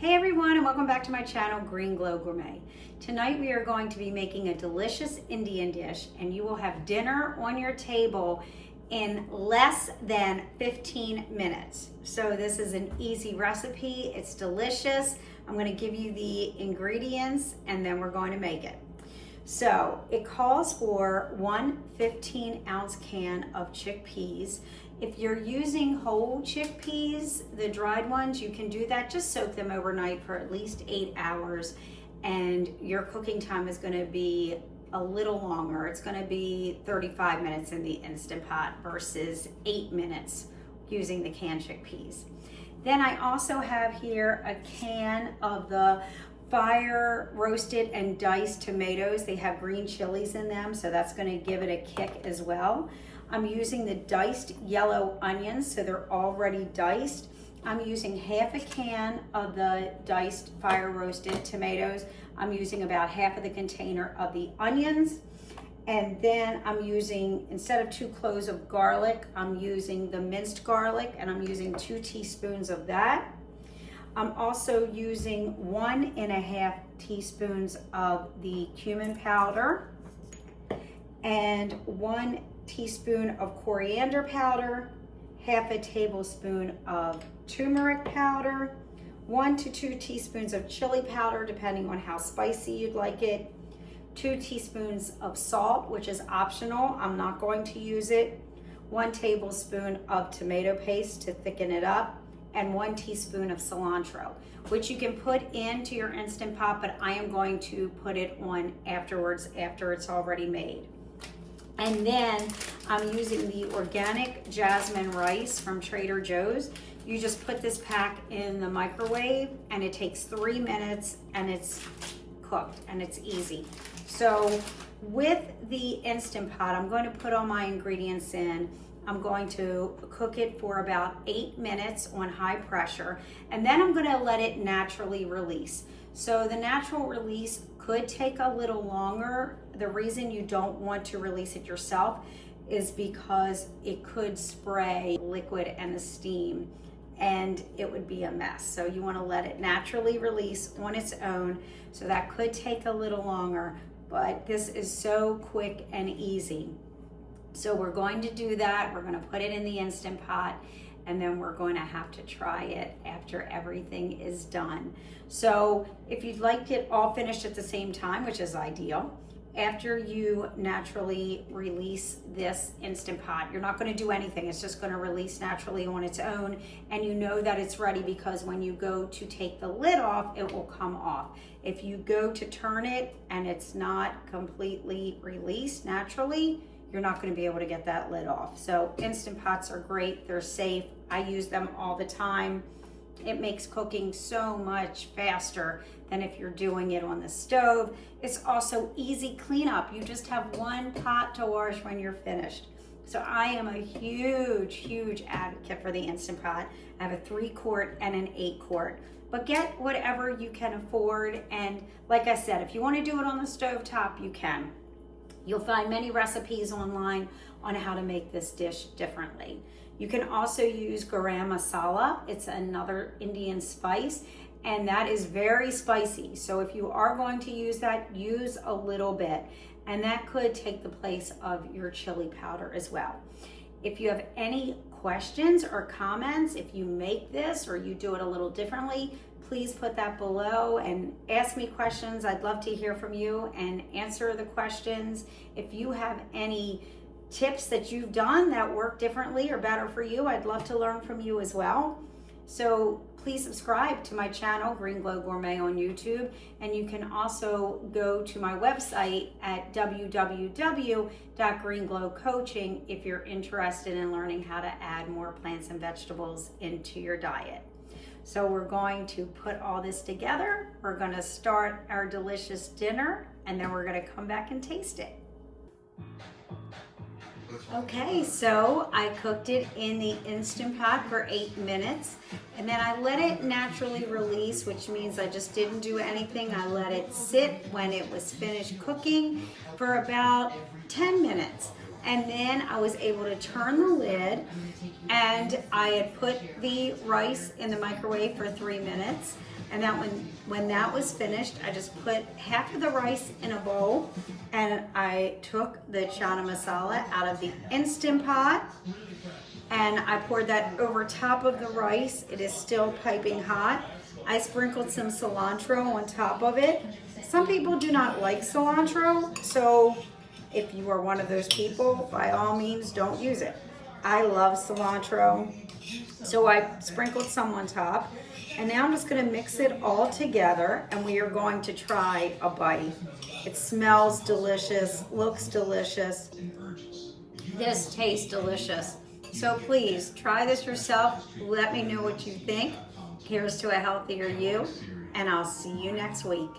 Hey everyone, and welcome back to my channel, Green Glow Gourmet. Tonight we are going to be making a delicious Indian dish, and you will have dinner on your table in less than 15 minutes. So this is an easy recipe, it's delicious. I'm going to give you the ingredients and then we're going to make it. So it calls for one 15-ounce can of chickpeas. If you're using whole chickpeas, the dried ones, you can do that. Just soak them overnight for at least 8 hours, and your cooking time is going to be a little longer. It's going to be 35 minutes in the Instant Pot versus 8 minutes using the canned chickpeas. Then I also have here a can of the fire roasted and diced tomatoes. They have green chilies in them, so that's going to give it a kick as well. I'm using the diced yellow onions, so they're already diced. I'm using half a can of the diced fire roasted tomatoes. I'm using about half of the container of the onions. And then I'm using, instead of 2 cloves of garlic, I'm using the minced garlic, and I'm using 2 teaspoons of that. I'm also using 1.5 teaspoons of the cumin powder and 1 teaspoon of coriander powder, half a tablespoon of turmeric powder, 1 to 2 teaspoons of chili powder, depending on how spicy you'd like it, 2 teaspoons of salt, which is optional. I'm not going to use it, 1 tablespoon of tomato paste to thicken it up, and 1 teaspoon of cilantro, which you can put into your Instant Pot, but I am going to put it on afterwards after it's already made. And then I'm using the organic Jasmine rice from Trader Joe's. You just put this pack in the microwave and it takes 3 minutes and it's cooked and it's easy. So with the Instant Pot, I'm going to put all my ingredients in. I'm going to cook it for about 8 minutes on high pressure, and then I'm going to let it naturally release. So the natural release could take a little longer. The reason you don't want to release it yourself is because it could spray liquid and the steam and it would be a mess. So you want to let it naturally release on its own. So that could take a little longer, but this is so quick and easy. So we're going to do that. We're going to put it in the Instant Pot, and then we're going to have to try it after everything is done. So if you'd like it all finished at the same time, which is ideal, after you naturally release this Instant Pot, you're not going to do anything. It's just going to release naturally on its own, and you know that it's ready because when you go to take the lid off, it will come off. If you go to turn it and it's not completely released naturally, you're not going to be able to get that lid off. So Instant Pots are great. They're safe. I use them all the time. It makes cooking so much faster than if you're doing it on the stove. It's also easy cleanup. You just have 1 pot to wash when you're finished. So I am a huge advocate for the Instant Pot. I have a 3-quart and an 8-quart. But get whatever you can afford. And like I said, if you want to do it on the stove top, you can. You'll find many recipes online on how to make this dish differently. You can also use garam masala. It's another Indian spice, and that is very spicy. So if you are going to use that, use a little bit, and that could take the place of your chili powder as well. If you have any questions or comments, if you make this or you do it a little differently, please put that below and ask me questions. I'd love to hear from you and answer the questions. If you have any tips that you've done that work differently or better for you, I'd love to learn from you as well. So please subscribe to my channel, Green Glow Gourmet on YouTube, and you can also go to my website at www.greenglowcoaching if you're interested in learning how to add more plants and vegetables into your diet. So we're going to put all this together. We're going to start our delicious dinner, and then we're going to come back and taste it. Okay, so I cooked it in the Instant Pot for 8 minutes, and then I let it naturally release, which means I just didn't do anything. I let it sit when it was finished cooking for about 10 minutes. And then I was able to turn the lid, and I had put the rice in the microwave for 3 minutes. And that when that was finished, I just put half of the rice in a bowl, and I took the chana masala out of the Instant Pot, and I poured that over top of the rice. It is still piping hot. I sprinkled some cilantro on top of it. Some people do not like cilantro, so if you are one of those people, by all means, don't use it. I love cilantro, so I sprinkled some on top. And now I'm just gonna mix it all together, and we are going to try a bite. It smells delicious, looks delicious. This tastes delicious. So please try this yourself. Let me know what you think. Here's to a healthier you, and I'll see you next week.